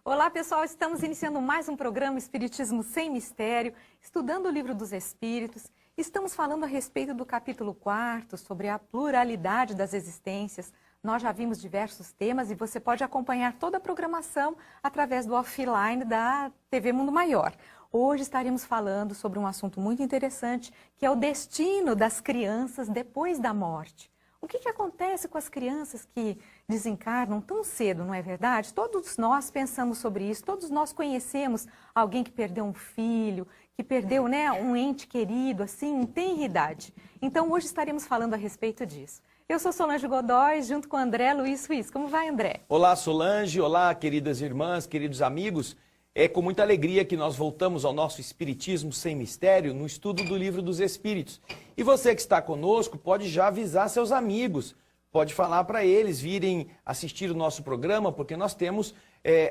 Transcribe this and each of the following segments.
Olá pessoal, estamos iniciando mais um programa Espiritismo Sem Mistério, estudando o Livro dos Espíritos. Estamos falando a respeito do capítulo 4, sobre a pluralidade das existências. Nós já vimos diversos temas e você pode acompanhar toda a programação através do offline da TV Mundo Maior. Hoje estaremos falando sobre um assunto muito interessante, que é o destino das crianças depois da morte. O que acontece com as crianças que desencarnam tão cedo, não é verdade? Todos nós pensamos sobre isso, todos nós conhecemos alguém que perdeu um filho, que perdeu, um ente querido, assim, em tenra idade. Então, hoje estaremos falando a respeito disso. Eu sou Solange Godoy, junto com André Luiz Ruiz. Como vai, André? Olá, Solange. Olá, queridas irmãs, queridos amigos. É com muita alegria que nós voltamos ao nosso Espiritismo Sem Mistério, no estudo do Livro dos Espíritos. E você que está conosco pode já avisar seus amigos, pode falar para eles virem assistir o nosso programa, porque nós temos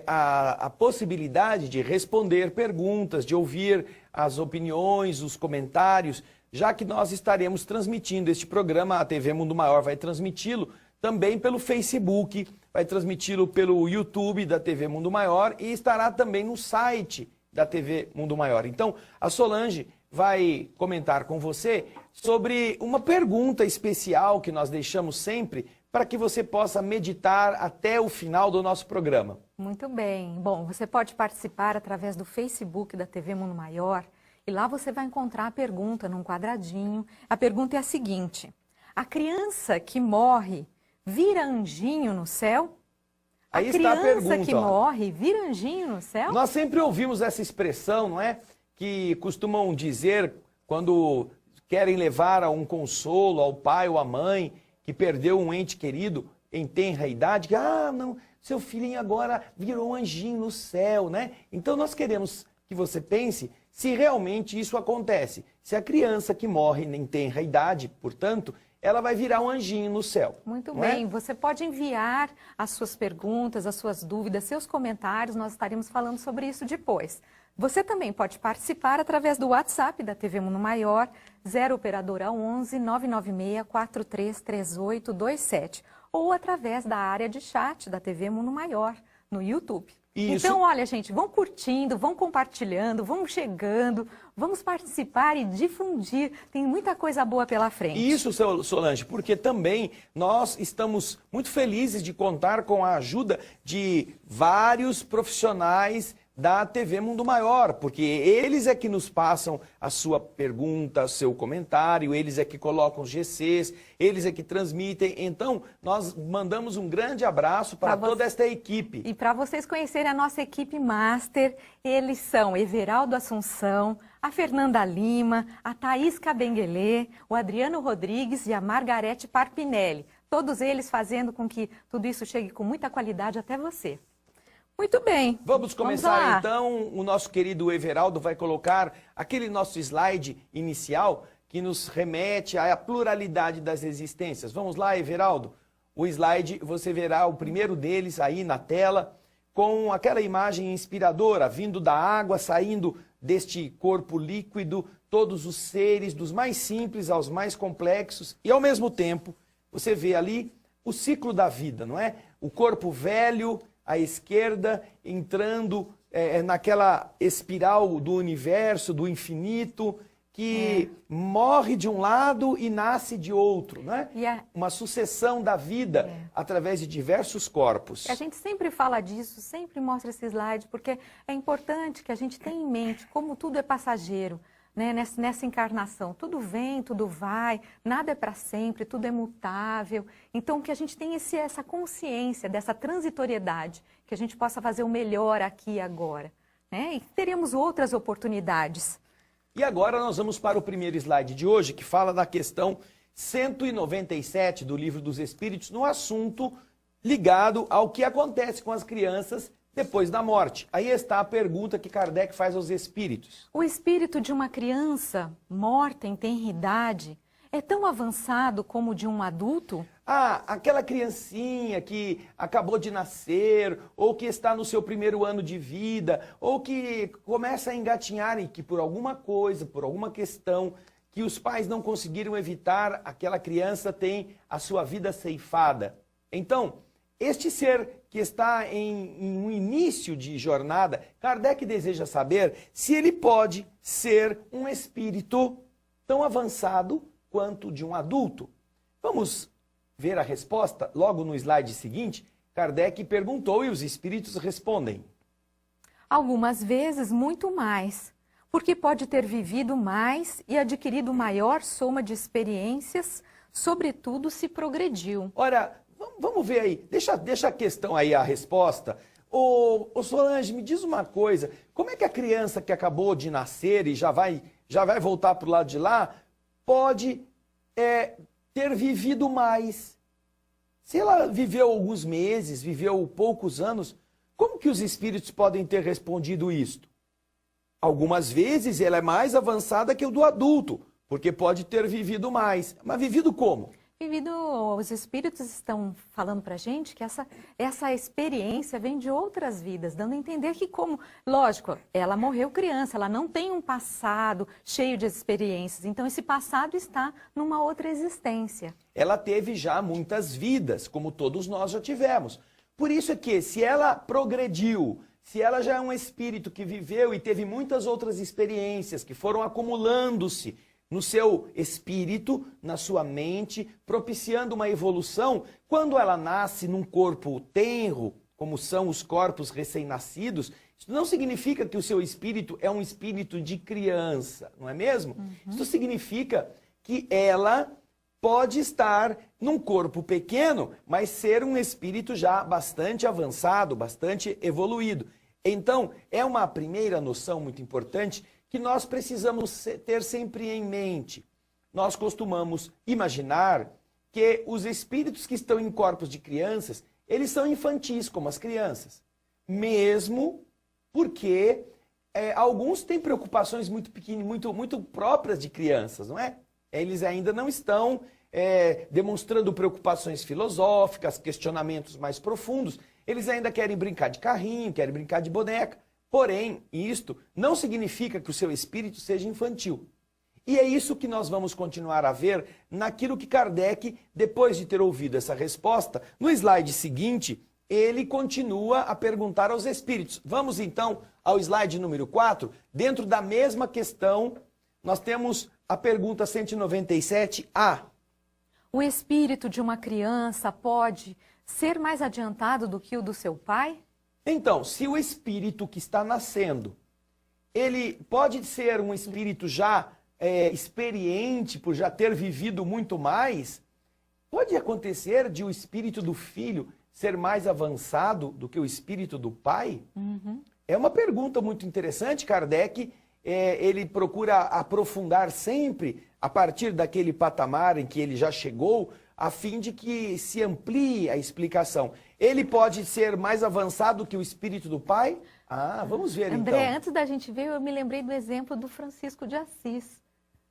a possibilidade de responder perguntas, de ouvir as opiniões, os comentários, já que nós estaremos transmitindo este programa, a TV Mundo Maior vai transmiti-lo também pelo Facebook, vai transmiti-lo pelo YouTube da TV Mundo Maior e estará também no site da TV Mundo Maior. Então, a Solange vai comentar com você sobre uma pergunta especial que nós deixamos sempre para que você possa meditar até o final do nosso programa. Muito bem. Bom, você pode participar através do Facebook da TV Mundo Maior e lá você vai encontrar a pergunta num quadradinho. A pergunta é a seguinte: a criança que morre vira anjinho no céu? Aí está a pergunta. A criança que morre vira anjinho no céu? Nós sempre ouvimos essa expressão, não é? Que costumam dizer quando querem levar a um consolo ao pai ou à mãe que perdeu um ente querido em tenra idade, que, não, seu filhinho agora virou um anjinho no céu, né? Então nós queremos que você pense se realmente isso acontece. Se a criança que morre em tenra idade, portanto, ela vai virar um anjinho no céu. Muito bem, você pode enviar as suas perguntas, as suas dúvidas, seus comentários, nós estaremos falando sobre isso depois. Você também pode participar através do WhatsApp da TV Mundo Maior, 0 operadora 11 996 433827, ou através da área de chat da TV Mundo Maior, no YouTube. Isso. Então, olha, gente, vão curtindo, vão compartilhando, vão chegando, vamos participar e difundir. Tem muita coisa boa pela frente. Isso, Solange, porque também nós estamos muito felizes de contar com a ajuda de vários profissionais da TV Mundo Maior, porque eles é que nos passam a sua pergunta, o seu comentário, eles é que colocam os GCs, eles é que transmitem. Então, nós mandamos um grande abraço para toda esta equipe. E para vocês conhecerem a nossa equipe master, eles são Everaldo Assunção, a Fernanda Lima, a Thaís Cabenguelê, o Adriano Rodrigues e a Margarete Parpinelli. Todos eles fazendo com que tudo isso chegue com muita qualidade até você. Muito bem. Vamos começar então. O nosso querido Everaldo vai colocar aquele nosso slide inicial que nos remete à pluralidade das existências. Vamos lá, Everaldo? O slide, você verá o primeiro deles aí na tela, com aquela imagem inspiradora, vindo da água, saindo deste corpo líquido, todos os seres, dos mais simples aos mais complexos, e ao mesmo tempo, você vê ali o ciclo da vida, não é? O corpo velho à esquerda, entrando naquela espiral do universo, do infinito, que morre de um lado e nasce de outro, né? Uma sucessão da vida através de diversos corpos. A gente sempre fala disso, sempre mostra esse slide, porque é importante que a gente tenha em mente como tudo é passageiro, né? Nessa encarnação. Tudo vem, tudo vai, nada é para sempre, tudo é mutável. Então, que a gente tenha essa consciência dessa transitoriedade, que a gente possa fazer o melhor aqui e agora, né? E teremos outras oportunidades. E agora nós vamos para o primeiro slide de hoje, que fala da questão 197 do Livro dos Espíritos, no assunto ligado ao que acontece com as crianças depois da morte. Aí está a pergunta que Kardec faz aos espíritos. O espírito de uma criança morta em tenra idade é tão avançado como o de um adulto? Aquela criancinha que acabou de nascer, ou que está no seu primeiro ano de vida, ou que começa a engatinhar e que por alguma coisa, por alguma questão que os pais não conseguiram evitar, aquela criança tem a sua vida ceifada. Então, este ser que está em um início de jornada, Kardec deseja saber se ele pode ser um espírito tão avançado quanto de um adulto. Vamos ver a resposta logo no slide seguinte. Kardec perguntou e os espíritos respondem. Algumas vezes muito mais, porque pode ter vivido mais e adquirido maior soma de experiências, sobretudo se progrediu. Ora, vamos ver aí, deixa a questão aí, a resposta. Ô Solange, me diz uma coisa, como é que a criança que acabou de nascer e já vai voltar para o lado de lá, pode ter vivido mais? Se ela viveu alguns meses, viveu poucos anos, como que os espíritos podem ter respondido isto? Algumas vezes ela é mais avançada que o do adulto, porque pode ter vivido mais. Mas vivido como? Os espíritos estão falando para a gente que essa experiência vem de outras vidas, dando a entender que lógico, ela morreu criança, ela não tem um passado cheio de experiências, então esse passado está numa outra existência. Ela teve já muitas vidas, como todos nós já tivemos. Por isso é que, se ela progrediu, se ela já é um espírito que viveu e teve muitas outras experiências que foram acumulando-se no seu espírito, na sua mente, propiciando uma evolução, quando ela nasce num corpo tenro, como são os corpos recém-nascidos, isso não significa que o seu espírito é um espírito de criança, não é mesmo? Isso significa que ela pode estar num corpo pequeno, mas ser um espírito já bastante avançado, bastante evoluído. Então, é uma primeira noção muito importante que nós precisamos ter sempre em mente. Nós costumamos imaginar que os espíritos que estão em corpos de crianças, eles são infantis, como as crianças. Mesmo porque alguns têm preocupações muito pequenas, muito próprias de crianças, não é? Eles ainda não estão demonstrando preocupações filosóficas, questionamentos mais profundos. Eles ainda querem brincar de carrinho, querem brincar de boneca. Porém, isto não significa que o seu espírito seja infantil. E é isso que nós vamos continuar a ver naquilo que Kardec, depois de ter ouvido essa resposta, no slide seguinte, ele continua a perguntar aos espíritos. Vamos então ao slide número 4. Dentro da mesma questão, nós temos a pergunta 197A. O espírito de uma criança pode ser mais adiantado do que o do seu pai? Então, se o espírito que está nascendo, ele pode ser um espírito já experiente, por já ter vivido muito mais, pode acontecer de o espírito do filho ser mais avançado do que o espírito do pai? É uma pergunta muito interessante. Kardec, ele procura aprofundar sempre a partir daquele patamar em que ele já chegou, a fim de que se amplie a explicação. Ele pode ser mais avançado que o espírito do pai? Vamos ver então. André, antes da gente ver, eu me lembrei do exemplo do Francisco de Assis.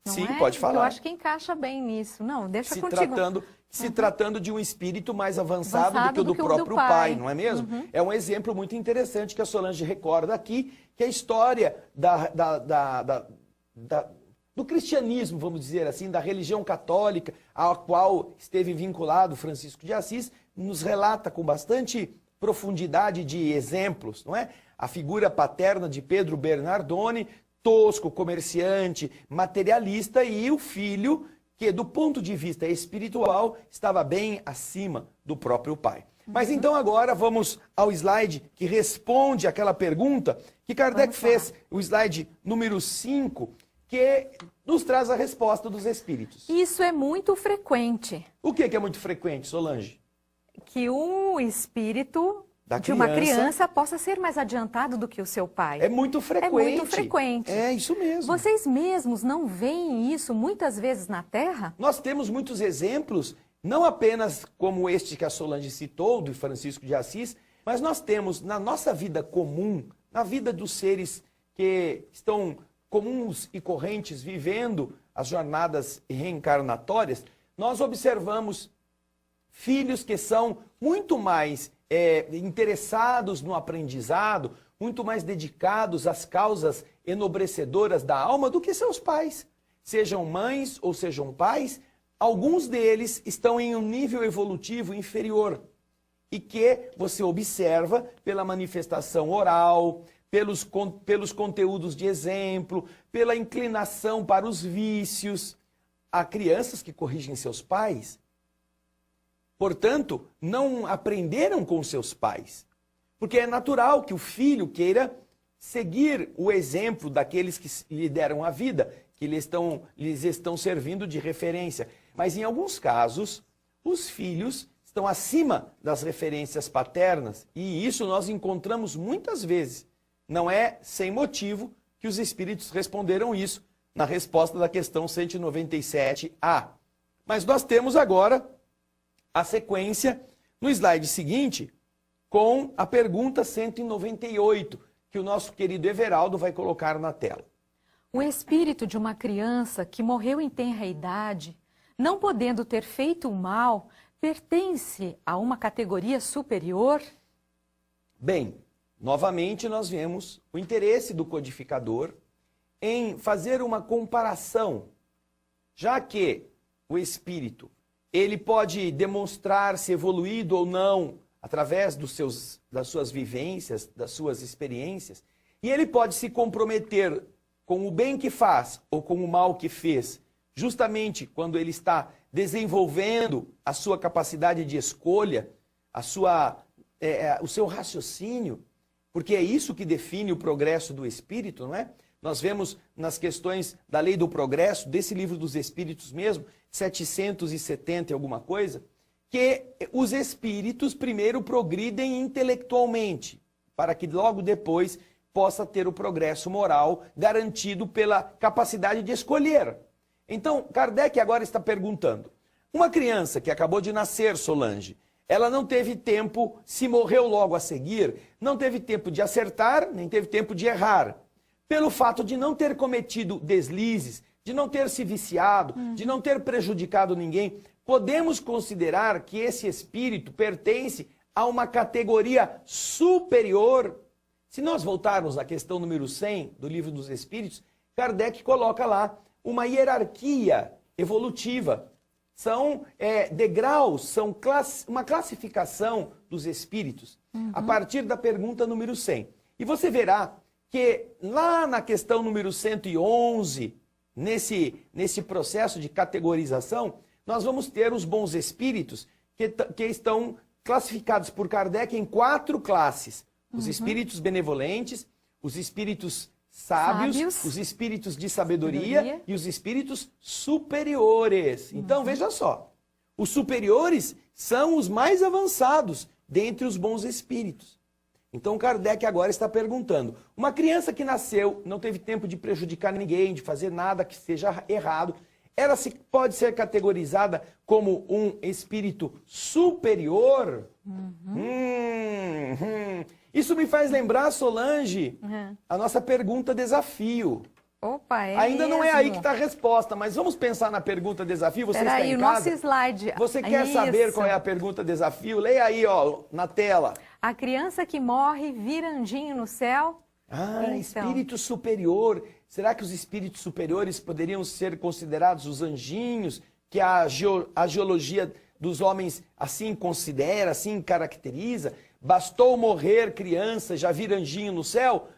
Sim, pode falar. Eu acho que encaixa bem nisso. Não, deixa contigo. Se tratando de um espírito mais avançado do que o do próprio pai, não é mesmo? É um exemplo muito interessante que a Solange recorda aqui, que é a história do cristianismo, vamos dizer assim, da religião católica, à qual esteve vinculado Francisco de Assis, nos relata com bastante profundidade de exemplos, não é? A figura paterna de Pedro Bernardone, tosco, comerciante, materialista, e o filho que, do ponto de vista espiritual, estava bem acima do próprio pai. Mas então agora vamos ao slide que responde àquela pergunta que Kardec fez, o slide número 5, que nos traz a resposta dos espíritos. Isso é muito frequente. O que é muito frequente, Solange? Que o espírito de uma criança possa ser mais adiantado do que o seu pai. É muito frequente. É muito frequente. É isso mesmo. Vocês mesmos não veem isso muitas vezes na Terra? Nós temos muitos exemplos, não apenas como este que a Solange citou, do Francisco de Assis, mas nós temos na nossa vida comum, na vida dos seres que estão comuns e correntes, vivendo as jornadas reencarnatórias, nós observamos filhos que são muito mais interessados no aprendizado, muito mais dedicados às causas enobrecedoras da alma do que seus pais. Sejam mães ou sejam pais, alguns deles estão em um nível evolutivo inferior. e que você observa pela manifestação oral, pelos conteúdos de exemplo, pela inclinação para os vícios. Há crianças que corrigem seus pais, portanto, não aprenderam com seus pais. Porque é natural que o filho queira seguir o exemplo daqueles que lhe deram a vida, que lhes estão servindo de referência. Mas em alguns casos, os filhos estão acima das referências paternas, e isso nós encontramos muitas vezes. Não é sem motivo que os espíritos responderam isso na resposta da questão 197A. Mas nós temos agora a sequência no slide seguinte com a pergunta 198, que o nosso querido Everaldo vai colocar na tela. O espírito de uma criança que morreu em tenra idade, não podendo ter feito o mal, pertence a uma categoria superior? Bem, novamente nós vemos o interesse do codificador em fazer uma comparação, já que o espírito ele pode demonstrar-se evoluído ou não através das suas vivências, das suas experiências, e ele pode se comprometer com o bem que faz ou com o mal que fez, justamente quando ele está desenvolvendo a sua capacidade de escolha, o seu raciocínio, porque é isso que define o progresso do espírito, não é? Nós vemos nas questões da lei do progresso, desse livro dos espíritos mesmo, 770 e alguma coisa, que os espíritos primeiro progridem intelectualmente, para que logo depois possa ter o progresso moral garantido pela capacidade de escolher. Então, Kardec agora está perguntando, uma criança que acabou de nascer, Solange, ela não teve tempo, se morreu logo a seguir, não teve tempo de acertar, nem teve tempo de errar. Pelo fato de não ter cometido deslizes, de não ter se viciado, de não ter prejudicado ninguém, podemos considerar que esse espírito pertence a uma categoria superior. Se nós voltarmos à questão número 100 do Livro dos Espíritos, Kardec coloca lá uma hierarquia evolutiva. São degraus, são uma classificação dos espíritos, a partir da pergunta número 100. E você verá que lá na questão número 111, nesse processo de categorização, nós vamos ter os bons espíritos que estão classificados por Kardec em 4 classes. Os espíritos benevolentes, os espíritos sábios, os espíritos de sabedoria e os espíritos superiores. Então, veja só, os superiores são os mais avançados dentre os bons espíritos. Então, Kardec agora está perguntando, uma criança que nasceu, não teve tempo de prejudicar ninguém, de fazer nada que seja errado, ela pode ser categorizada como um espírito superior? Isso me faz lembrar, Solange, a nossa pergunta desafio. Opa, Ainda mesmo? não é aí que está a resposta, mas vamos pensar na pergunta desafio. Você está em o casa? nosso slide. Você quer saber qual é a pergunta desafio? Leia aí, ó, na tela. A criança que morre vira anjinho no céu? Ah, espírito superior. Será que os espíritos superiores poderiam ser considerados os anjinhos, que a geologia dos homens assim considera, assim caracteriza? Bastou morrer criança, já vira anjinho no céu?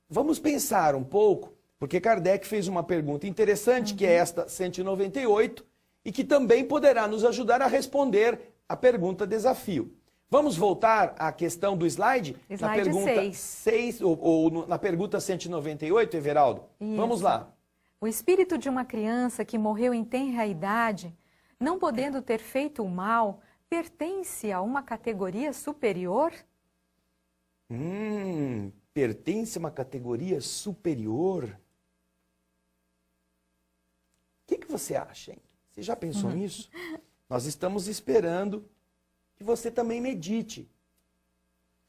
Vamos pensar um pouco, porque Kardec fez uma pergunta interessante, que é esta 198, e que também poderá nos ajudar a responder a pergunta desafio. Vamos voltar à questão do slide? Slide na pergunta 6 ou na pergunta 198, Everaldo? Isso. Vamos lá. O espírito de uma criança que morreu em tenra idade, não podendo ter feito o mal, pertence a uma categoria superior? Pertence a uma categoria superior? O que você acha, hein? Você já pensou nisso? Nós estamos esperando que você também medite.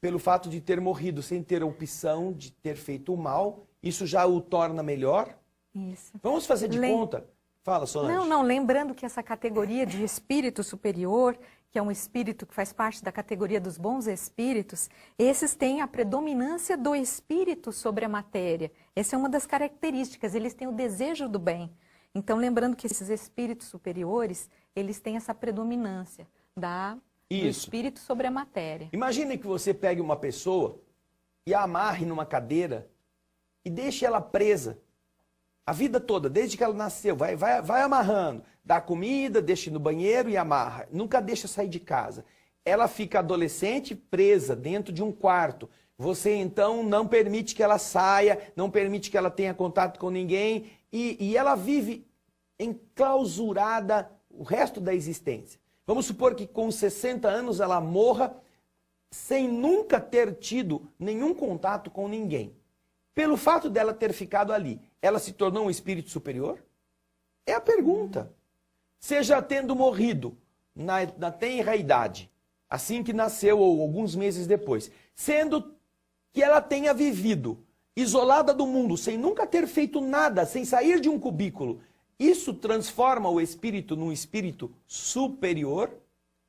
Pelo fato de ter morrido sem ter a opção de ter feito o mal, isso já o torna melhor? Isso. Vamos fazer de conta? Fala, Solange. Não, lembrando que essa categoria de espírito superior, que é um espírito que faz parte da categoria dos bons espíritos, esses têm a predominância do espírito sobre a matéria. Essa é uma das características, eles têm o desejo do bem. Então, lembrando que esses espíritos superiores, eles têm essa predominância da do Isso. espírito sobre a matéria. Imagine que você pegue uma pessoa e a amarre numa cadeira e deixe ela presa a vida toda, desde que ela nasceu. Vai amarrando, dá comida, deixa no banheiro e amarra. Nunca deixa sair de casa. Ela fica adolescente presa dentro de um quarto. Você então não permite que ela saia, não permite que ela tenha contato com ninguém e ela vive enclausurada o resto da existência. Vamos supor que com 60 anos ela morra sem nunca ter tido nenhum contato com ninguém. Pelo fato dela ter ficado ali, ela se tornou um espírito superior? É a pergunta. Seja tendo morrido na tenra idade, assim que nasceu ou alguns meses depois, sendo que ela tenha vivido isolada do mundo, sem nunca ter feito nada, sem sair de um cubículo, isso transforma o espírito num espírito superior?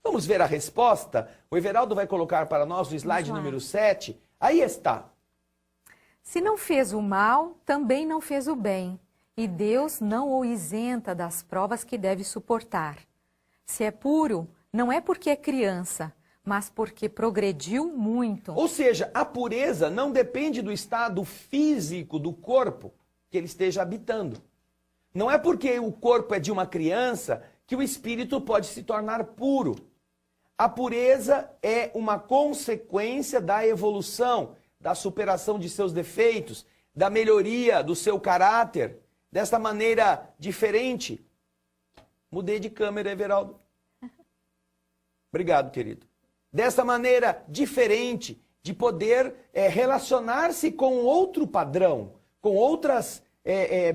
Vamos ver a resposta? O Everaldo vai colocar para nós o slide número 7. Aí está. Se não fez o mal, também não fez o bem, e Deus não o isenta das provas que deve suportar. Se é puro, não é porque é criança, mas porque progrediu muito. Ou seja, a pureza não depende do estado físico do corpo que ele esteja habitando. Não é porque o corpo é de uma criança que o espírito pode se tornar puro. A pureza é uma consequência da evolução, da superação de seus defeitos, da melhoria do seu caráter, dessa maneira diferente. Mudei de câmera, Everaldo. Obrigado, querido. Dessa maneira diferente de poder relacionar-se com outro padrão, com outras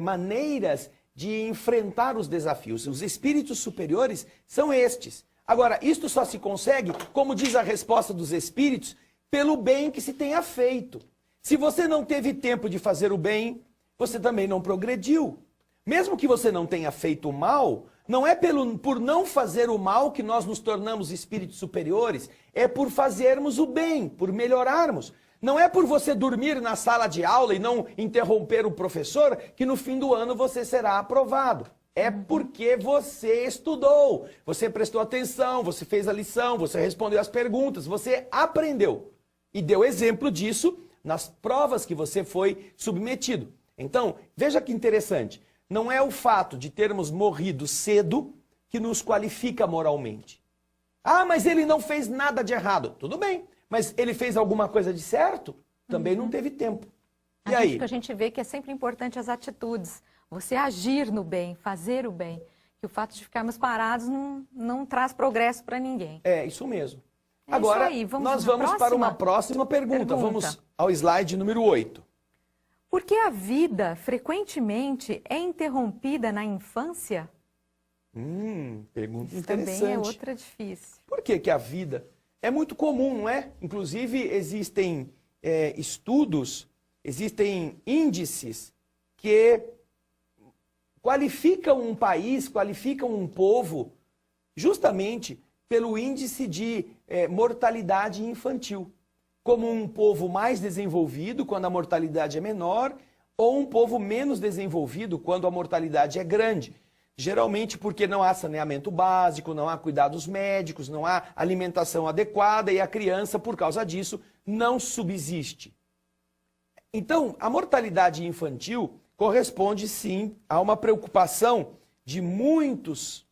maneiras de enfrentar os desafios. Os espíritos superiores são estes. Agora, isto só se consegue, como diz a resposta dos espíritos, pelo bem que se tenha feito. Se você não teve tempo de fazer o bem, você também não progrediu. Mesmo que você não tenha feito o mal, não é por não fazer o mal que nós nos tornamos espíritos superiores, é por fazermos o bem, por melhorarmos. Não é por você dormir na sala de aula e não interromper o professor que no fim do ano você será aprovado. É porque você estudou, você prestou atenção, você fez a lição, você respondeu as perguntas, você aprendeu. E deu exemplo disso nas provas que você foi submetido. Então, veja que interessante. Não é o fato de termos morrido cedo que nos qualifica moralmente. Ah, mas ele não fez nada de errado. Tudo bem, mas ele fez alguma coisa de certo? Também não teve tempo. E aí? A gente vê que é sempre importante as atitudes. Você agir no bem, fazer o bem. Que o fato de ficarmos parados não traz progresso para ninguém. É, isso mesmo. É Agora, isso aí. nós vamos para uma próxima pergunta. Vamos ao slide número 8. Por que a vida, frequentemente, é interrompida na infância? Pergunta Isso interessante. também é outra difícil. Por que a vida é muito comum, não é? Inclusive, existem estudos, existem índices que qualificam um país, qualificam um povo, justamente pelo índice de mortalidade infantil. Como um povo mais desenvolvido, quando a mortalidade é menor, ou um povo menos desenvolvido, quando a mortalidade é grande. Geralmente porque não há saneamento básico, não há cuidados médicos, não há alimentação adequada e a criança, por causa disso, não subsiste. Então, a mortalidade infantil corresponde, sim, a uma preocupação de muitos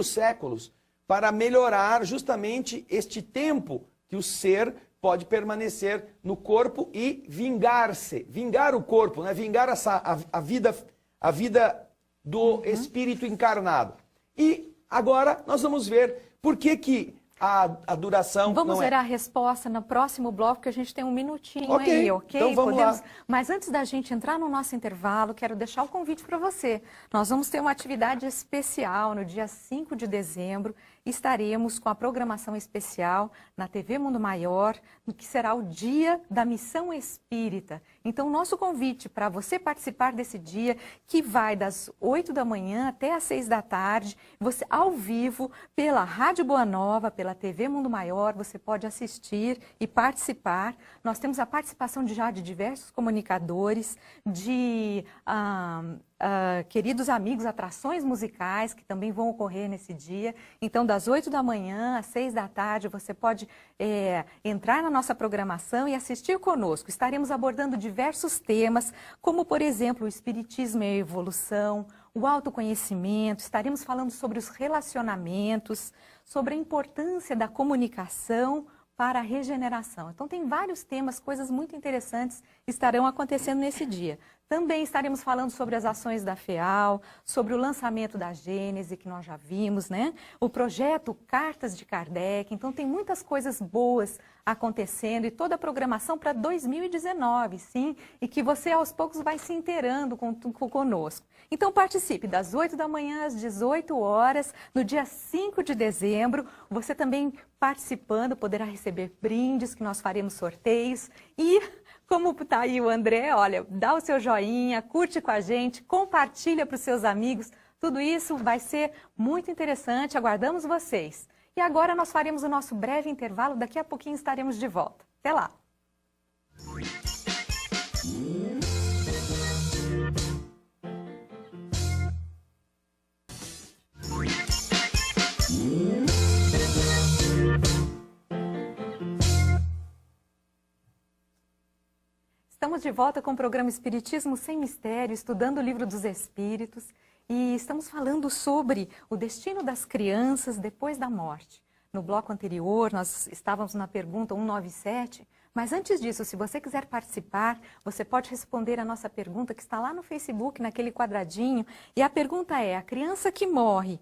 séculos para melhorar justamente este tempo que o ser pode permanecer no corpo e vingar-se, vingar o corpo, né? Vingar a vida do espírito encarnado. E agora nós vamos ver por que a duração Vamos não ver é... a resposta no próximo bloco, que a gente tem um minutinho Ok, aí, ok? então vamos lá. Mas antes da gente entrar no nosso intervalo, quero deixar o convite para você. Nós vamos ter uma atividade especial no dia 5 de dezembro. Estaremos com a programação especial na TV Mundo Maior, que será o Dia da Missão Espírita. Então, nosso convite para você participar desse dia, que vai das 8 da manhã até às 6 da tarde, você ao vivo, pela Rádio Boa Nova, pela TV Mundo Maior, você pode assistir e participar. Nós temos a participação de diversos comunicadores, de queridos amigos, atrações musicais que também vão ocorrer nesse dia. Então, das 8 da manhã às 6 da tarde, você pode entrar na nossa programação e assistir conosco. Estaremos abordando diversos temas, como, por exemplo, o Espiritismo e a evolução, o autoconhecimento, estaremos falando sobre os relacionamentos, sobre a importância da comunicação para a regeneração. Então, tem vários temas, coisas muito interessantes estarão acontecendo nesse dia. Também estaremos falando sobre as ações da FEAL, sobre o lançamento da Gênese, que nós já vimos, né? O projeto Cartas de Kardec. Então, tem muitas coisas boas acontecendo e toda a programação para 2019, sim, e que você aos poucos vai se inteirando conosco. Então, participe das 8 da manhã às 18 horas, no dia 5 de dezembro. Você também participando poderá receber brindes, que nós faremos sorteios. E, como está aí o André, olha, dá o seu joinha, curte com a gente, compartilha para os seus amigos. Tudo isso vai ser muito interessante, aguardamos vocês. E agora nós faremos o nosso breve intervalo, daqui a pouquinho estaremos de volta. Até lá! Estamos de volta com o programa Espiritismo Sem Mistério, estudando o Livro dos Espíritos. E estamos falando sobre o destino das crianças depois da morte. No bloco anterior, nós estávamos na pergunta 197, mas antes disso, se você quiser participar, você pode responder a nossa pergunta que está lá no Facebook, naquele quadradinho. E a pergunta é, a criança que morre,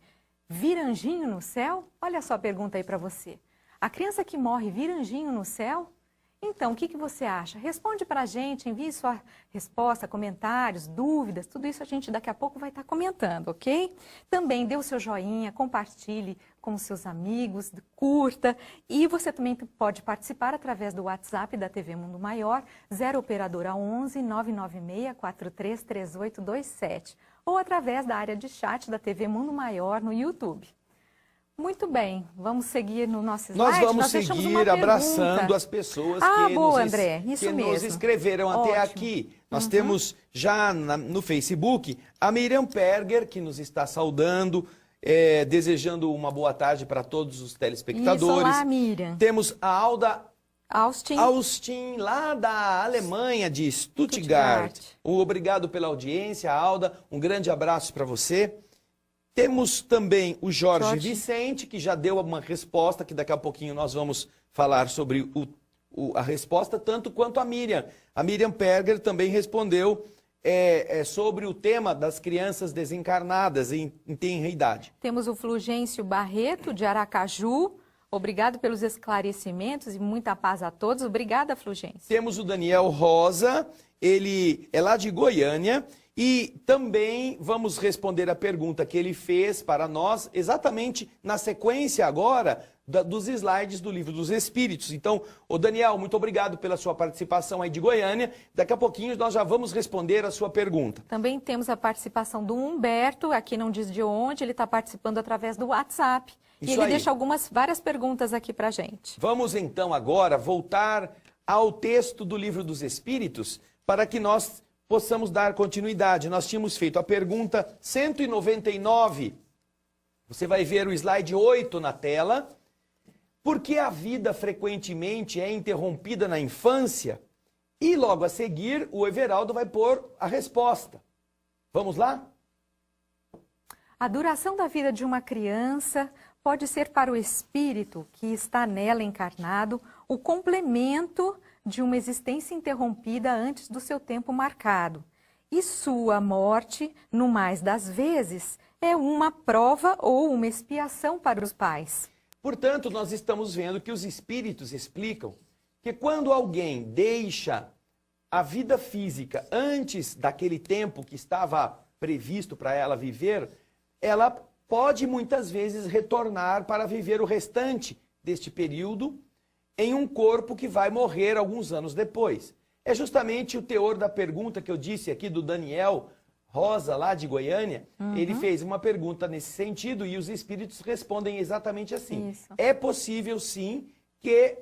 vira anjinho no céu? Olha só a pergunta aí para você. A criança que morre, vira anjinho no céu? Então, o que você acha? Responde para a gente, envie sua resposta, comentários, dúvidas, tudo isso a gente daqui a pouco vai estar comentando, ok? Também dê o seu joinha, compartilhe com os seus amigos, curta. E você também pode participar através do WhatsApp da TV Mundo Maior, 0 operadora 11 996 43 3827, ou através da área de chat da TV Mundo Maior no YouTube. Muito bem, vamos seguir no nosso slide. Nós vamos seguir abraçando as pessoas que nos escreveram até aqui. Nós temos já no Facebook a Miriam Perger, que nos está saudando, desejando uma boa tarde para todos os telespectadores. Isso, olá, Miriam. Temos a Alda Austin, lá da Alemanha, de Stuttgart. Obrigado pela audiência, Alda. Um grande abraço para você. Temos também o Jorge Vicente, que já deu uma resposta, que daqui a pouquinho nós vamos falar sobre a resposta, tanto quanto a Miriam. A Miriam Perger também respondeu sobre o tema das crianças desencarnadas em tenra idade. Temos o Fulgêncio Barreto, de Aracaju. Obrigado pelos esclarecimentos e muita paz a todos. Obrigada, Fulgêncio. Temos o Daniel Rosa, ele é lá de Goiânia. E também vamos responder a pergunta que ele fez para nós, exatamente na sequência agora dos slides do Livro dos Espíritos. Então, Daniel, muito obrigado pela sua participação aí de Goiânia. Daqui a pouquinho nós já vamos responder a sua pergunta. Também temos a participação do Humberto, aqui não diz de onde, ele está participando através do WhatsApp. E ele deixa várias perguntas aqui para a gente. Vamos então agora voltar ao texto do Livro dos Espíritos para que nós possamos dar continuidade. Nós tínhamos feito a pergunta 199. Você vai ver o slide 8 na tela. Por que a vida frequentemente é interrompida na infância? E logo a seguir, o Everaldo vai pôr a resposta. Vamos lá? A duração da vida de uma criança pode ser para o espírito que está nela encarnado o complemento de uma existência interrompida antes do seu tempo marcado. E sua morte, no mais das vezes, é uma prova ou uma expiação para os pais. Portanto, nós estamos vendo que os espíritos explicam que quando alguém deixa a vida física antes daquele tempo que estava previsto para ela viver, ela pode muitas vezes retornar para viver o restante deste período em um corpo que vai morrer alguns anos depois. é justamente o teor da pergunta que eu disse aqui do Daniel Rosa, lá de Goiânia. Ele fez uma pergunta nesse sentido e os espíritos respondem exatamente assim. Isso. É possível, sim, que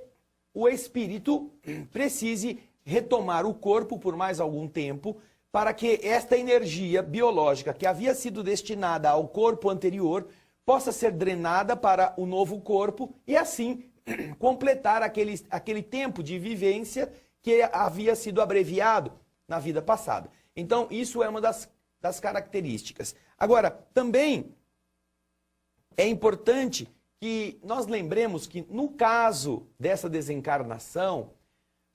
o espírito precise retomar o corpo por mais algum tempo para que esta energia biológica que havia sido destinada ao corpo anterior possa ser drenada para o novo corpo e assim completar aquele tempo de vivência que havia sido abreviado na vida passada. Então, isso é uma das características. Agora, também é importante que nós lembremos que no caso dessa desencarnação,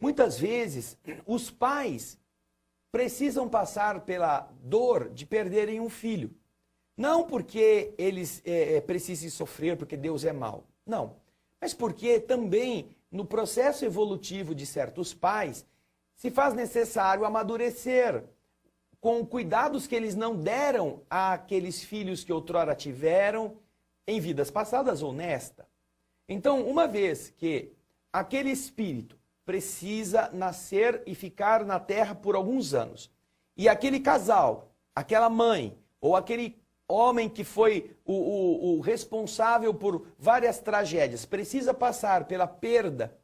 muitas vezes os pais precisam passar pela dor de perderem um filho. Não porque eles precisem sofrer porque Deus é mau. Não. Mas porque também no processo evolutivo de certos pais se faz necessário amadurecer com cuidados que eles não deram àqueles filhos que outrora tiveram em vidas passadas ou nesta. Então, uma vez que aquele espírito precisa nascer e ficar na Terra por alguns anos, e aquele casal, aquela mãe, ou aquele homem que foi o responsável por várias tragédias, precisa passar pela perda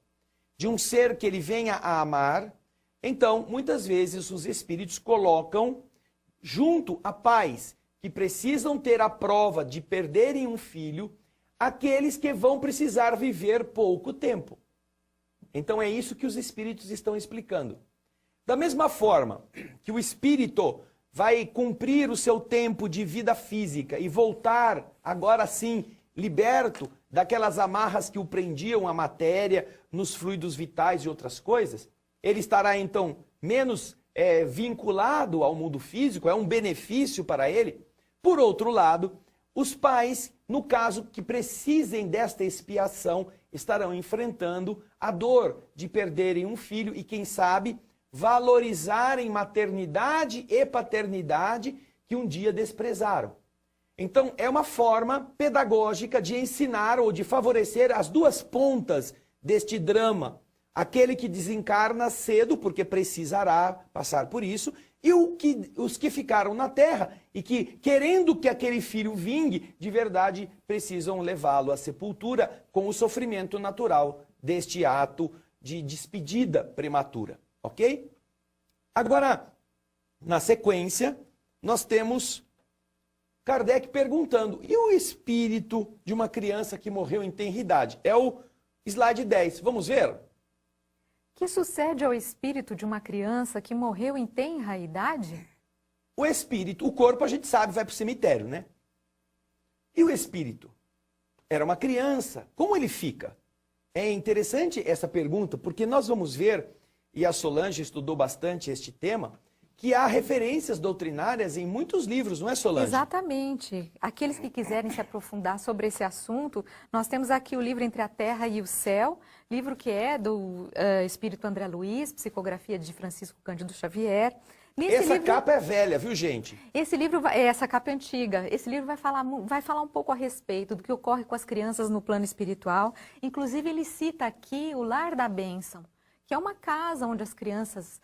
de um ser que ele venha a amar, então, muitas vezes, os espíritos colocam junto a pais que precisam ter a prova de perderem um filho, aqueles que vão precisar viver pouco tempo. Então é isso que os espíritos estão explicando. Da mesma forma que o espírito vai cumprir o seu tempo de vida física e voltar, agora sim, liberto daquelas amarras que o prendiam à matéria, nos fluidos vitais e outras coisas, ele estará então menos vinculado ao mundo físico, é um benefício para ele. Por outro lado, os pais, no caso que precisem desta expiação, estarão enfrentando a dor de perderem um filho e, quem sabe, valorizarem maternidade e paternidade que um dia desprezaram. Então, é uma forma pedagógica de ensinar ou de favorecer as duas pontas deste drama. Aquele que desencarna cedo, porque precisará passar por isso, e os que ficaram na terra e que, querendo que aquele filho vingue, de verdade precisam levá-lo à sepultura com o sofrimento natural deste ato de despedida prematura, ok? Agora, na sequência, nós temos Kardec perguntando, e o espírito de uma criança que morreu em tenra idade? É o slide 10, vamos ver? Que sucede ao espírito de uma criança que morreu em tenra idade? O espírito, o corpo a gente sabe, vai para o cemitério, né? E o espírito? Era uma criança, como ele fica? É interessante essa pergunta, porque nós vamos ver, e a Solange estudou bastante este tema, que há referências doutrinárias em muitos livros, não é, Solange? Exatamente. Aqueles que quiserem se aprofundar sobre esse assunto, nós temos aqui o livro Entre a Terra e o Céu, livro que é do Espírito André Luiz, psicografia de Francisco Cândido Xavier. Essa capa é velha, viu, gente? Esse livro, essa capa é antiga. Esse livro vai falar um pouco a respeito do que ocorre com as crianças no plano espiritual. Inclusive, ele cita aqui o Lar da Bênção, que é uma casa onde as crianças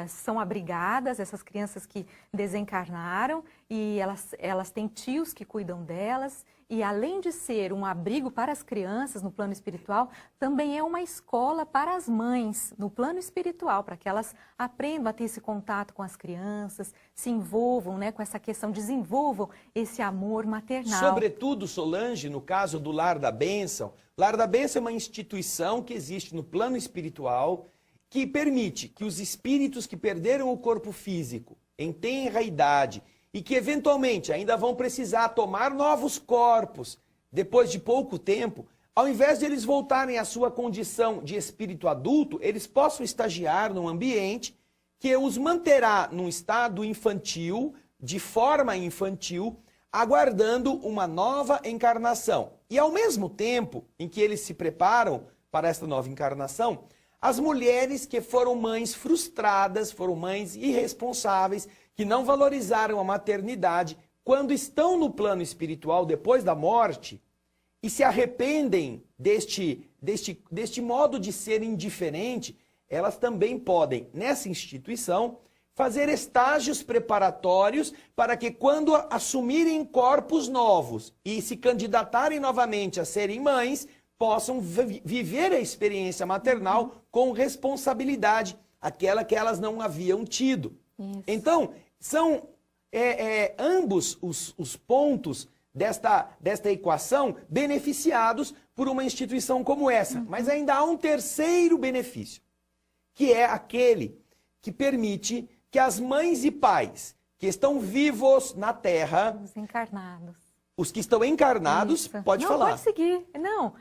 são abrigadas, essas crianças que desencarnaram, e elas têm tios que cuidam delas, e além de ser um abrigo para as crianças no plano espiritual, também é uma escola para as mães no plano espiritual, para que elas aprendam a ter esse contato com as crianças, se envolvam, né, com essa questão, desenvolvam esse amor maternal. Sobretudo, Solange, no caso do Lar da Bênção, Lar da Bênção é uma instituição que existe no plano espiritual, que permite que os espíritos que perderam o corpo físico em tenra idade e que eventualmente ainda vão precisar tomar novos corpos depois de pouco tempo, ao invés de eles voltarem à sua condição de espírito adulto, eles possam estagiar num ambiente que os manterá num estado infantil, de forma infantil, aguardando uma nova encarnação. E ao mesmo tempo em que eles se preparam para esta nova encarnação, as mulheres que foram mães frustradas, foram mães irresponsáveis, que não valorizaram a maternidade, quando estão no plano espiritual depois da morte e se arrependem deste modo de ser indiferente, elas também podem, nessa instituição, fazer estágios preparatórios para que quando assumirem corpos novos e se candidatarem novamente a serem mães, possam viver a experiência maternal com responsabilidade, aquela que elas não haviam tido. Isso. Então, são ambos os pontos desta equação beneficiados por uma instituição como essa. Mas ainda há um terceiro benefício, que é aquele que permite que as mães e pais que estão vivos na Terra, Os encarnados. os que estão encarnados, Isso. pode Não, falar. pode seguir. Não,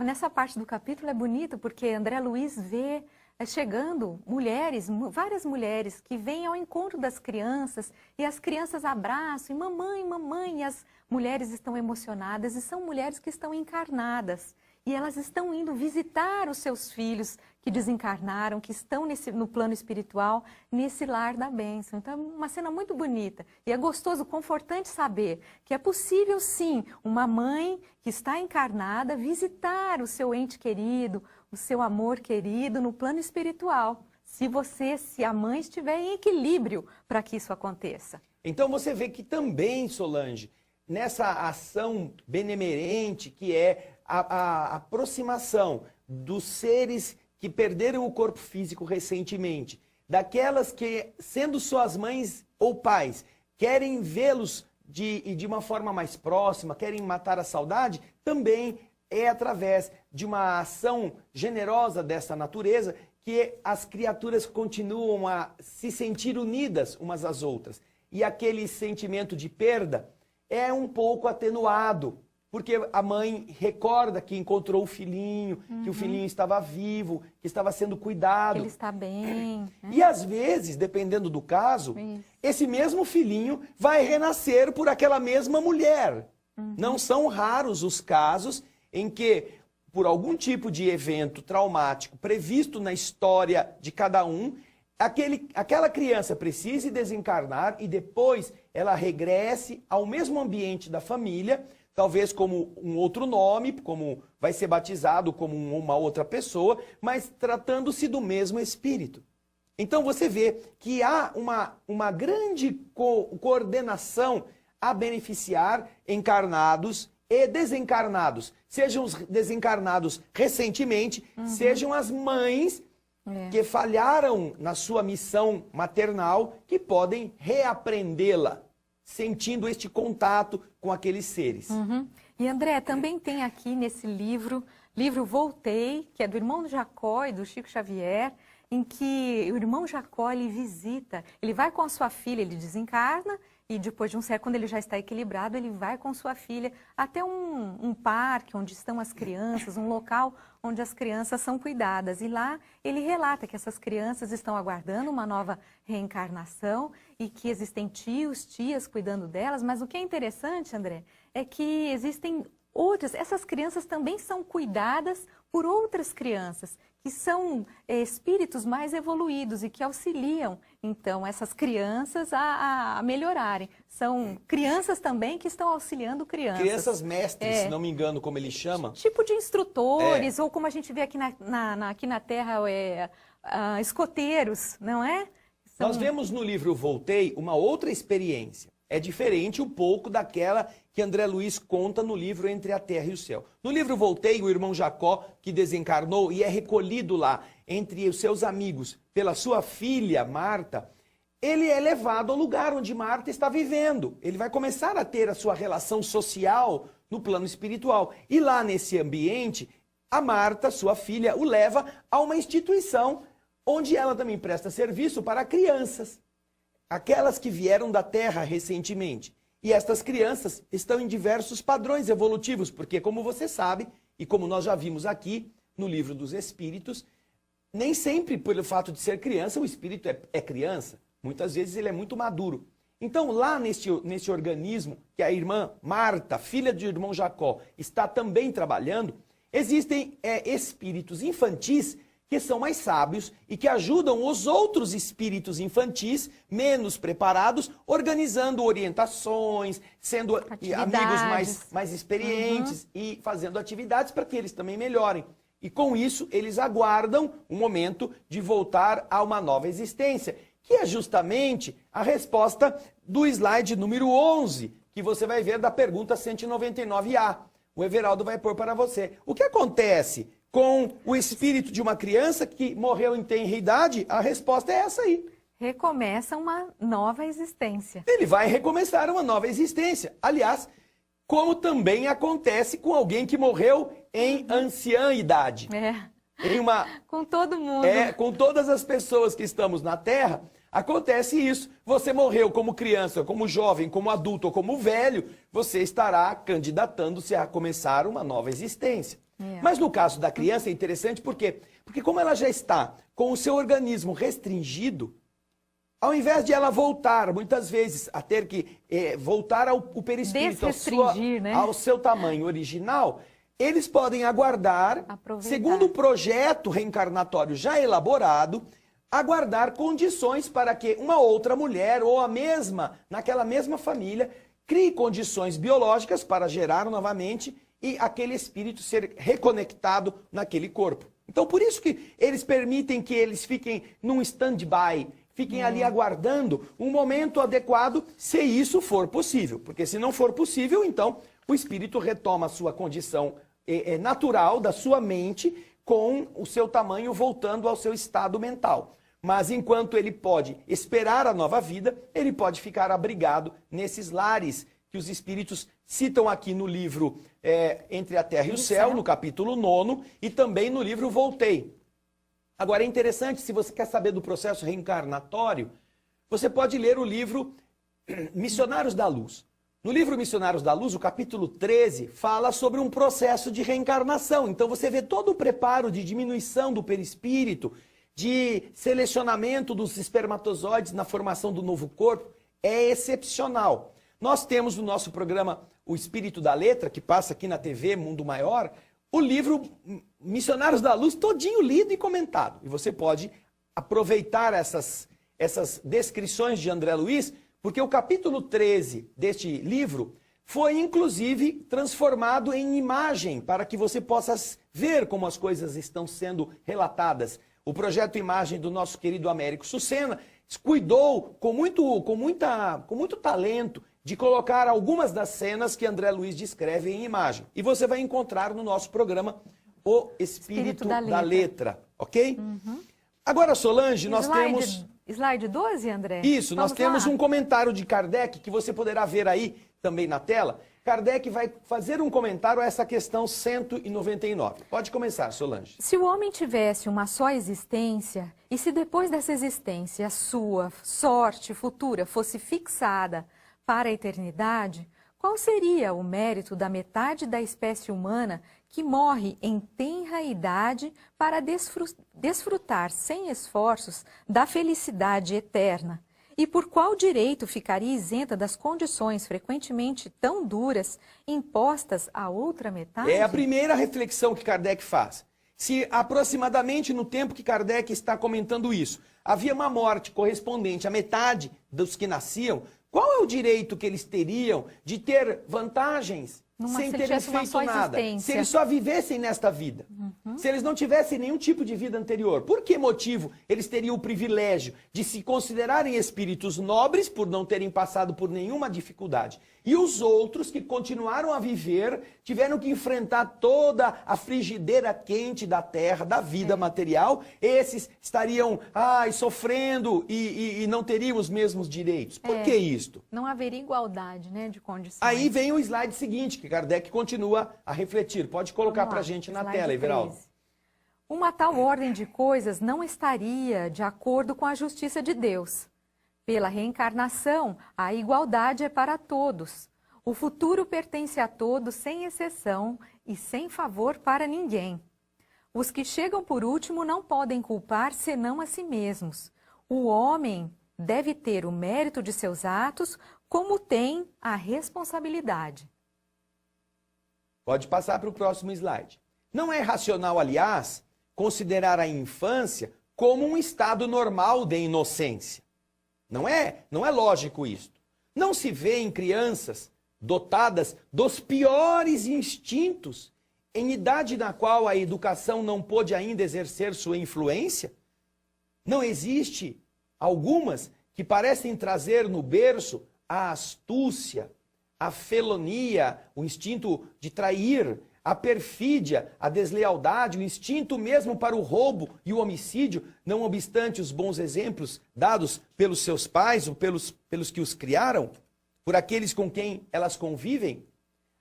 nessa parte do capítulo é bonito, porque André Luiz vê chegando mulheres, várias mulheres que vêm ao encontro das crianças e as crianças abraçam, e mamãe, e as mulheres estão emocionadas e são mulheres que estão encarnadas. E elas estão indo visitar os seus filhos que desencarnaram, que estão no plano espiritual, nesse lar da bênção. Então, é uma cena muito bonita. E é gostoso, confortante saber que é possível, sim, uma mãe que está encarnada visitar o seu ente querido, o seu amor querido no plano espiritual. Se a mãe estiver em equilíbrio para que isso aconteça. Então você vê que também, Solange, nessa ação benemerente que é a aproximação dos seres que perderam o corpo físico recentemente, daquelas que, sendo suas mães ou pais, querem vê-los de uma forma mais próxima, querem matar a saudade, também é através de uma ação generosa dessa natureza que as criaturas continuam a se sentir unidas umas às outras. E aquele sentimento de perda é um pouco atenuado, porque a mãe recorda que encontrou o filhinho, que o filhinho estava vivo, que estava sendo cuidado. Ele está bem. E às vezes, dependendo do caso, esse mesmo filhinho vai renascer por aquela mesma mulher. Não são raros os casos em que, por algum tipo de evento traumático previsto na história de cada um, aquela criança precise desencarnar e depois ela regresse ao mesmo ambiente da família, talvez como um outro nome, como vai ser batizado como uma outra pessoa, mas tratando-se do mesmo espírito. Então você vê que há uma grande coordenação a beneficiar encarnados e desencarnados. Sejam os desencarnados recentemente, sejam as mães que falharam na sua missão maternal, que podem reaprendê-la, sentindo este contato com aqueles seres. E André, também tem aqui nesse livro Voltei, que é do irmão Jacó e do Chico Xavier, em que o irmão Jacó, ele visita, ele vai com a sua filha, ele desencarna, e depois de um século, quando ele já está equilibrado, ele vai com sua filha até um parque onde estão as crianças, um local onde as crianças são cuidadas. E lá ele relata que essas crianças estão aguardando uma nova reencarnação e que existem tios, tias cuidando delas. Mas o que é interessante, André, é que existem outras, essas crianças também são cuidadas por outras crianças, que são espíritos mais evoluídos e que auxiliam, então, essas crianças a melhorarem. São crianças também que estão auxiliando crianças. Crianças mestres, se não me engano, como ele chama. Tipo de instrutores, ou como a gente vê aqui aqui na Terra, escoteiros, não é? Nós vemos no livro Voltei uma outra experiência. É diferente um pouco daquela que André Luiz conta no livro Entre a Terra e o Céu. No livro Voltei, o irmão Jacó, que desencarnou e é recolhido lá entre os seus amigos pela sua filha, Marta, ele é levado ao lugar onde Marta está vivendo. Ele vai começar a ter a sua relação social no plano espiritual. E lá nesse ambiente, a Marta, sua filha, o leva a uma instituição onde ela também presta serviço para crianças. Aquelas que vieram da Terra recentemente. E estas crianças estão em diversos padrões evolutivos, porque como você sabe, e como nós já vimos aqui no Livro dos Espíritos, nem sempre pelo fato de ser criança, o espírito é criança. Muitas vezes ele é muito maduro. Então lá nesse organismo, que a irmã Marta, filha do irmão Jacó, está também trabalhando, existem espíritos infantis que são mais sábios e que ajudam os outros espíritos infantis, menos preparados, organizando orientações, sendo amigos mais experientes e fazendo atividades para que eles também melhorem. E com isso, eles aguardam o momento de voltar a uma nova existência, que é justamente a resposta do slide número 11, que você vai ver da pergunta 199A. O Everaldo vai pôr para você. O que acontece com o espírito de uma criança que morreu em tenra idade? A resposta é essa aí. Recomeça uma nova existência. Ele vai recomeçar uma nova existência. Aliás, como também acontece com alguém que morreu em anciã idade. Com todo mundo. Com todas as pessoas que estamos na Terra, acontece isso. Você morreu como criança, como jovem, como adulto ou como velho, você estará candidatando-se a começar uma nova existência. Mas no caso da criança é interessante por quê? Porque como ela já está com o seu organismo restringido, ao invés de ela voltar, muitas vezes, a ter que voltar ao perispírito, ao seu tamanho original, eles podem aguardar, segundo o projeto reencarnatório já elaborado, aguardar condições para que uma outra mulher ou naquela mesma família, crie condições biológicas para gerar novamente e aquele espírito ser reconectado naquele corpo. Então, por isso que eles permitem que eles fiquem num stand-by, fiquem ali aguardando um momento adequado, se isso for possível. Porque se não for possível, então o espírito retoma a sua condição natural da sua mente, com o seu tamanho voltando ao seu estado mental. Mas enquanto ele pode esperar a nova vida, ele pode ficar abrigado nesses lares que os espíritos citam aqui no livro Entre a Terra e o Céu, no capítulo 9, e também no livro Voltei. Agora é interessante, se você quer saber do processo reencarnatório, você pode ler o livro Missionários da Luz. No livro Missionários da Luz, o capítulo 13, fala sobre um processo de reencarnação. Então você vê todo o preparo de diminuição do perispírito, de selecionamento dos espermatozoides na formação do novo corpo, é excepcional. Nós temos no nosso programa O Espírito da Letra, que passa aqui na TV Mundo Maior, o livro Missionários da Luz todinho lido e comentado. E você pode aproveitar essas descrições de André Luiz, porque o capítulo 13 deste livro foi, inclusive, transformado em imagem, para que você possa ver como as coisas estão sendo relatadas. O projeto Imagem do nosso querido Américo Sucena cuidou com muito talento de colocar algumas das cenas que André Luiz descreve em imagem. E você vai encontrar no nosso programa O Espírito da Letra, ok? Agora, Solange, nós temos... Slide 12, André? Isso, nós temos um comentário de Kardec que você poderá ver aí também na tela. Kardec vai fazer um comentário a essa questão 199. Pode começar, Solange. Se o homem tivesse uma só existência, e se depois dessa existência a sua sorte futura fosse fixada para a eternidade, qual seria o mérito da metade da espécie humana que morre em tenra idade para desfrutar sem esforços da felicidade eterna? E por qual direito ficaria isenta das condições frequentemente tão duras impostas à outra metade? É a primeira reflexão que Kardec faz. Se aproximadamente no tempo que Kardec está comentando isso, havia uma morte correspondente à metade dos que nasciam, qual é o direito que eles teriam de ter vantagens sem terem feito nada? Se eles só vivessem nesta vida. Se eles não tivessem nenhum tipo de vida anterior. Por que motivo eles teriam o privilégio de se considerarem espíritos nobres por não terem passado por nenhuma dificuldade? E os outros que continuaram a viver tiveram que enfrentar toda a frigideira quente da terra, da vida material. Esses estariam sofrendo e não teriam os mesmos direitos. Por que isto? Não haveria igualdade, né, de condições. Aí vem o slide seguinte, que Kardec continua a refletir. Pode colocar para a gente na tela, Everaldo. Uma tal ordem de coisas não estaria de acordo com a justiça de Deus. Pela reencarnação, a igualdade é para todos. O futuro pertence a todos, sem exceção e sem favor para ninguém. Os que chegam por último não podem culpar senão a si mesmos. O homem deve ter o mérito de seus atos, como tem a responsabilidade. Pode passar para o próximo slide. Não é racional, aliás, considerar a infância como um estado normal de inocência. Não é lógico isto. Não se vê em crianças dotadas dos piores instintos em idade na qual a educação não pôde ainda exercer sua influência? Não existe algumas que parecem trazer no berço a astúcia, a felonia, o instinto de trair, a perfídia, a deslealdade, o instinto mesmo para o roubo e o homicídio, não obstante os bons exemplos dados pelos seus pais ou pelos que os criaram, por aqueles com quem elas convivem?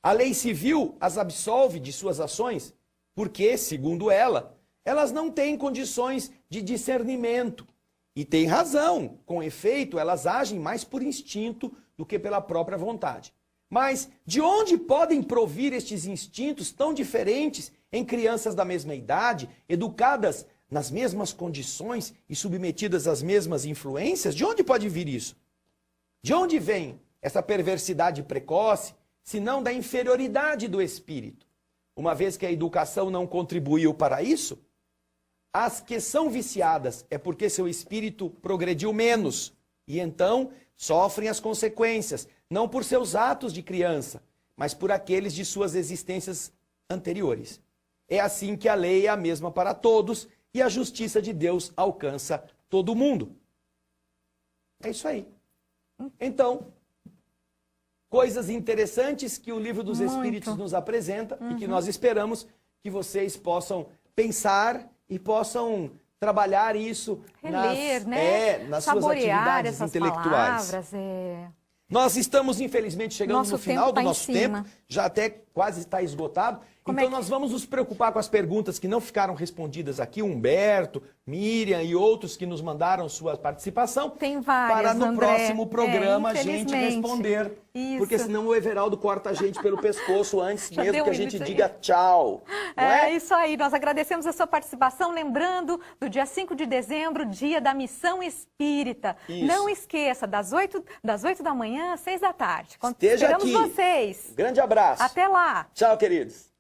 A lei civil as absolve de suas ações, porque, segundo ela, elas não têm condições de discernimento. E tem razão, com efeito, elas agem mais por instinto do que pela própria vontade. Mas de onde podem provir estes instintos tão diferentes em crianças da mesma idade, educadas nas mesmas condições e submetidas às mesmas influências? De onde pode vir isso? De onde vem essa perversidade precoce, se não da inferioridade do espírito? Uma vez que a educação não contribuiu para isso, as que são viciadas é porque seu espírito progrediu menos e então sofrem as consequências, não por seus atos de criança, mas por aqueles de suas existências anteriores. É assim que a lei é a mesma para todos e a justiça de Deus alcança todo mundo. É isso aí. Então, coisas interessantes que o Livro dos Espíritos nos apresenta e que nós esperamos que vocês possam pensar e possam trabalhar isso nas suas atividades intelectuais. Palavras, Nós estamos, infelizmente, chegando no final do nosso tempo, já até quase está esgotado. Então nós vamos nos preocupar com as perguntas que não ficaram respondidas aqui, Humberto, Miriam e outros que nos mandaram sua participação. Tem várias, para no André. próximo programa a gente responder. Isso. Porque senão o Everaldo corta a gente pelo pescoço antes mesmo que a gente diga tchau. É isso aí, nós agradecemos a sua participação, lembrando do dia 5 de dezembro, dia da missão espírita. Isso. Não esqueça, das 8 da manhã às 6 da tarde. Esteja Esperamos aqui. vocês. Grande abraço. Até lá. Tchau, queridos.